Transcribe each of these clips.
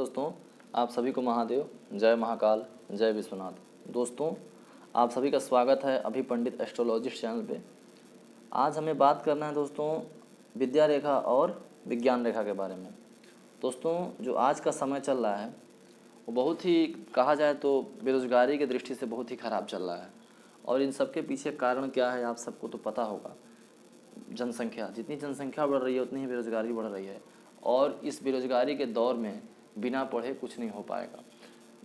दोस्तों, आप सभी को महादेव, जय महाकाल, जय विश्वनाथ। दोस्तों, आप सभी का स्वागत है अभी पंडित एस्ट्रोलॉजिस्ट चैनल पे। आज हमें बात करना है दोस्तों विद्या रेखा और विज्ञान रेखा के बारे में। दोस्तों, जो आज का समय चल रहा है वो बहुत ही, कहा जाए तो बेरोज़गारी की दृष्टि से बहुत ही ख़राब चल रहा है। और इन सब के पीछे कारण क्या है आप सबको तो पता होगा। जनसंख्या, जितनी जनसंख्या बढ़ रही है उतनी ही बेरोज़गारी बढ़ रही है। और इस बेरोज़गारी के दौर में बिना पढ़े कुछ नहीं हो पाएगा।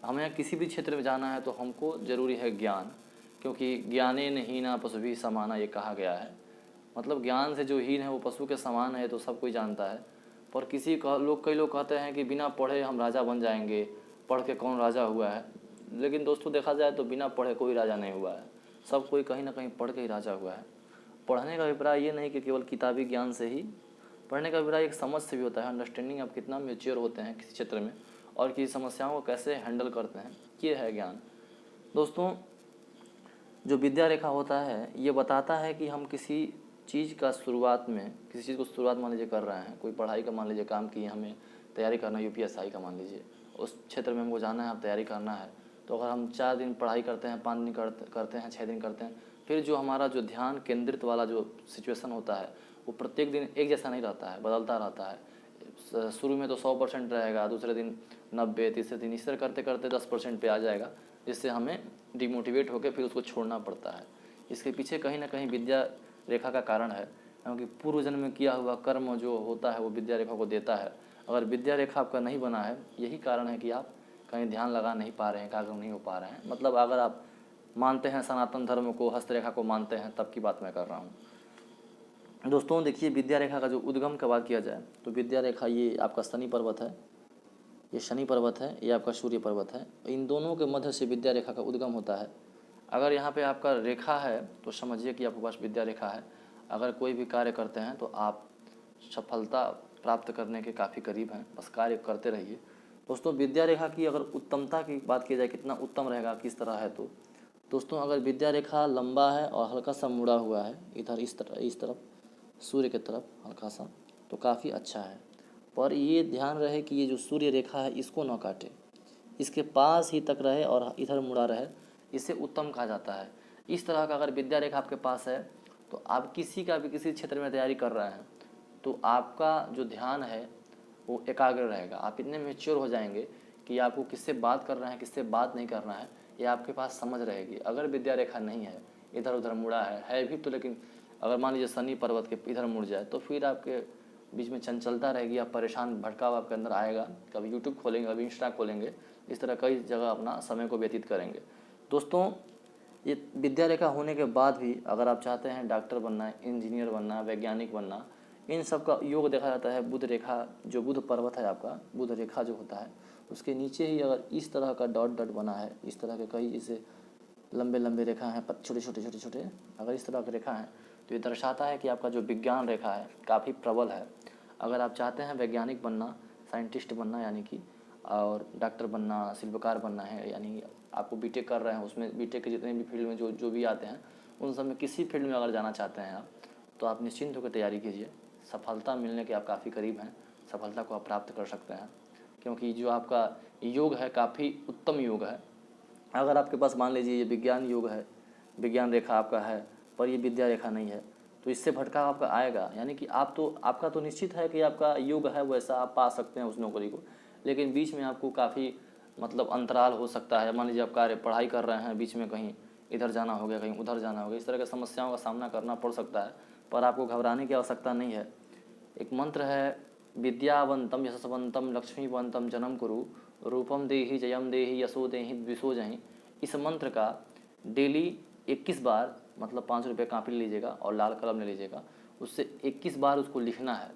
हमें किसी भी क्षेत्र में जाना है तो हमको ज़रूरी है ज्ञान, क्योंकि ज्ञानेन हीना पशुभिः समाना ये कहा गया है। मतलब ज्ञान से जो हीन है वो पशु के समान है, तो सब कोई जानता है। पर कई लोग कहते हैं कि बिना पढ़े हम राजा बन जाएंगे, पढ़ के कौन राजा हुआ है। लेकिन दोस्तों देखा जाए तो बिना पढ़े कोई राजा नहीं हुआ है, सब कोई कहीं ना कहीं पढ़ के ही राजा हुआ है। पढ़ने का अभिप्राय ये नहीं कि केवल किताबी ज्ञान से ही, पढ़ने का अभिप्राय एक समझ से भी होता है। अंडरस्टैंडिंग आप कितना मैच्योर होते हैं किसी क्षेत्र में और किसी समस्याओं को कैसे हैंडल करते हैं, ये है ज्ञान। दोस्तों, जो विद्या रेखा होता है ये बताता है कि हम किसी चीज़ का शुरुआत में, किसी चीज़ को शुरुआत मान लीजिए कर रहे हैं, कोई पढ़ाई का मान लीजिए काम किए, हमें तैयारी करना है यूपीएसआई का मान लीजिए, उस क्षेत्र में हमको जाना है, आप तैयारी करना है। तो अगर हम 4 दिन पढ़ाई करते हैं, 5 दिन करते हैं, 6 दिन करते हैं, फिर जो हमारा जो ध्यान केंद्रित वाला जो सिचुएशन होता है वो प्रत्येक दिन एक जैसा नहीं रहता है, बदलता रहता है। शुरू में तो 100% रहेगा, दूसरे दिन 90, तीसरे दिन इस तरह करते करते 10% पे आ जाएगा, जिससे हमें डिमोटिवेट होकर फिर उसको छोड़ना पड़ता है। इसके पीछे कहीं ना कहीं विद्या रेखा का कारण है, क्योंकि पूर्व जन्म में किया हुआ कर्म जो होता है वो विद्या रेखा को देता है। अगर विद्या रेखा आपका नहीं बना है, यही कारण है कि आप कहीं ध्यान लगा नहीं पा रहे हैं, एकाग्र नहीं हो पा रहे हैं। मतलब अगर आप मानते हैं सनातन धर्म को, हस्तरेखा को मानते हैं, तब की बात मैं कर रहा हूँ। दोस्तों देखिए, विद्या रेखा का जो उद्गम का बात किया जाए तो विद्या रेखा ये आपका शनि पर्वत है, ये शनि पर्वत है, ये आपका सूर्य पर्वत है। इन दोनों के मध्य से विद्या रेखा का उद्गम होता है। अगर यहाँ पे आपका रेखा है तो समझिए कि आपके पास विद्या रेखा है। अगर कोई भी कार्य करते हैं तो आप सफलता प्राप्त करने के काफ़ी करीब हैं, बस कार्य करते रहिए। दोस्तों, विद्या रेखा की अगर उत्तमता की बात की जाए, कितना उत्तम रहेगा, किस तरह है, तो दोस्तों अगर विद्या रेखा लंबा है और हल्का सा मुड़ा हुआ है इधर इस तरफ सूर्य की तरफ हल्का सा, तो काफ़ी अच्छा है। पर ये ध्यान रहे कि ये जो सूर्य रेखा है इसको ना काटे, इसके पास ही तक रहे और इधर मुड़ा रहे, इसे उत्तम कहा जाता है। इस तरह का अगर विद्या रेखा आपके पास है तो आप किसी का भी किसी क्षेत्र में तैयारी कर रहे हैं तो आपका जो ध्यान है वो एकाग्र रहेगा। आप इतने मैच्योर हो जाएंगे कि आपको किससे बात करना है, किससे बात नहीं करना है, ये आपके पास समझ रहेगी। अगर विद्या रेखा नहीं है, इधर उधर मुड़ा है भी तो, लेकिन अगर मान लीजिए शनि पर्वत के इधर मुड़ जाए तो फिर आपके बीच में चंचलता रहेगी, आप परेशान, भटकाव आपके अंदर आएगा। कभी यूट्यूब खोलेंगे, कभी इंस्टा खोलेंगे, इस तरह कई जगह अपना समय को व्यतीत करेंगे। दोस्तों, ये विद्या रेखा होने के बाद भी अगर आप चाहते हैं डॉक्टर बनना है, इंजीनियर बनना, वैज्ञानिक बनना, इन सब का योग देखा जाता है बुध रेखा, जो बुध पर्वत है आपका, बुध रेखा जो होता है उसके नीचे ही अगर इस तरह का डॉट डॉट बना है, इस तरह के कई जैसे लंबे लंबे रेखा हैं, छोटे छोटे छोटे छोटे, अगर इस तरह की रेखा है तो ये दर्शाता है कि आपका जो विज्ञान रेखा है काफ़ी प्रबल है। अगर आप चाहते हैं वैज्ञानिक बनना, साइंटिस्ट बनना यानी कि, और डॉक्टर बनना, शिल्पकार बनना है, यानी आपको बीटेक कर रहे हैं, उसमें बीटेक के जितने भी फील्ड में जो भी आते हैं उन सब में किसी फील्ड में अगर जाना चाहते हैं आप, तो आप निश्चिंत होकर तैयारी कीजिए। सफलता मिलने के आप काफ़ी करीब हैं, सफलता को आप प्राप्त कर सकते हैं, क्योंकि जो आपका योग है काफ़ी उत्तम योग है। अगर आपके पास मान लीजिए ये विज्ञान योग है, विज्ञान रेखा आपका है, पर ये विद्या रेखा नहीं है, तो इससे भटकाव आपका आएगा। यानी कि आपका तो निश्चित है कि आपका योग है, वैसा आप पा सकते हैं उस नौकरी को, लेकिन बीच में आपको काफ़ी मतलब अंतराल हो सकता है। मान लीजिए आप पढ़ाई कर रहे हैं, बीच में कहीं इधर जाना हो गया, कहीं उधर जाना हो गया, इस तरह की समस्याओं का सामना करना पड़ सकता है। पर आपको घबराने की आवश्यकता नहीं है। एक मंत्र है, विद्यावंतम यशस्वंतम लक्ष्मीवंतम जन्म कुरु, रूपम देहि जयम देहि यशो देहि द्विषो जहि। इस मंत्र का डेली 21 बार, मतलब 5 रुपये कापी ले लीजिएगा और लाल कलम ले लीजिएगा, उससे 21 बार उसको लिखना है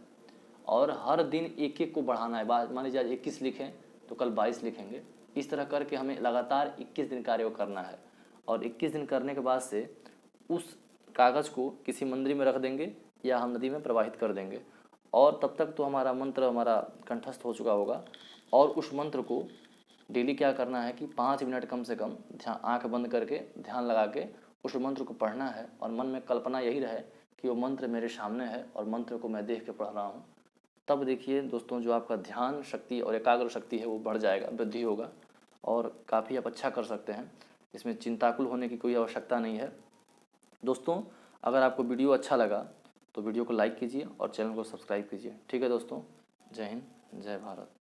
और हर दिन एक एक को बढ़ाना है। मान लीजिए आज 21 लिखें तो कल 22 लिखेंगे। इस तरह करके हमें लगातार 21 दिन कार्य करना है और 21 दिन करने के बाद से उस कागज़ को किसी मंदिर में रख देंगे या हम नदी में प्रवाहित कर देंगे, और तब तक तो हमारा मंत्र हमारा कंठस्थ हो चुका होगा। और उस मंत्र को डेली क्या करना है कि 5 मिनट कम से कम ध्यान, आँख बंद करके ध्यान लगा के उस मंत्र को पढ़ना है, और मन में कल्पना यही रहे कि वो मंत्र मेरे सामने है और मंत्र को मैं देख के पढ़ रहा हूँ। तब देखिए दोस्तों जो आपका ध्यान शक्ति और एकाग्र शक्ति है वो बढ़ जाएगा, वृद्धि होगा और काफ़ी आप अच्छा कर सकते हैं। इसमें चिंताकुल होने की कोई आवश्यकता नहीं है। दोस्तों अगर आपको वीडियो अच्छा लगा तो वीडियो को लाइक कीजिए और चैनल को सब्सक्राइब कीजिए। ठीक है दोस्तों, जय हिंद, जय भारत।